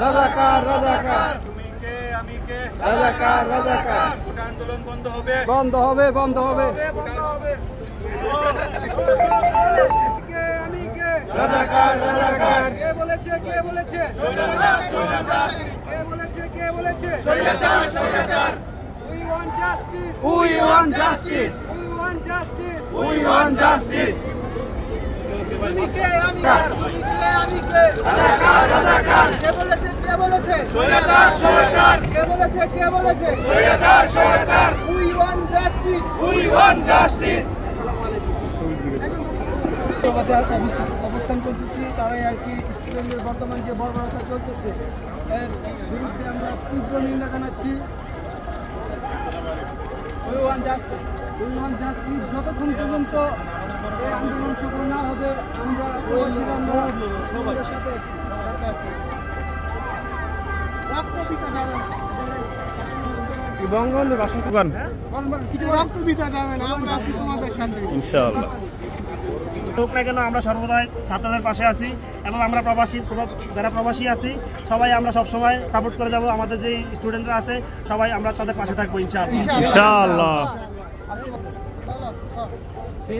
রাজাকার রাজাকার রাজাকার রাজাকার আন্দোলন বন্ধ হবে বন্ধ হবে বন্ধ হবে রাজাকার রাজাকার কে বলেছে কে বলেছে কে বলেছে কে বলেছে স্বৈরাচার স্বৈরাচার we want justice we want justice we want justice we want justice আমি কে রাজাকার রাজাকার কে বলেছে স্বৈরাচার স্বৈরাচার কে বলেছে স্বৈরাচার স্বৈরাচার we want justice we want justice অবস্থান করতেছি তারাই আর কি স্টুডেন্টদের বর্তমান যে বর্বরতা চলতেছে এর বিরুদ্ধে আমরা তীব্র নিন্দা জানাচ্ছি we want justice যতক্ষণ পর্যন্ত এই আন্দোলন সফল না হবে আমরা সবার সাথে আছি বঙ্গবন্ধু ভাষণ রক্ত দিতে যাবে না আমরা আছি তোমাদের সাথে ইনশাআল্লাহ। হোক না কেন আমরা সর্বদাই ছাত্রদের পাশে আছি এবং আমরা প্রবাসী যারা প্রবাসী আছি সবাই আমরা সবসময় সাপোর্ট করে যাব। আমাদের যে স্টুডেন্টরা আছে সবাই আমরা তাদের পাশে থাকবো ইনশাআল্লাহ ইনশাআল্লাহ।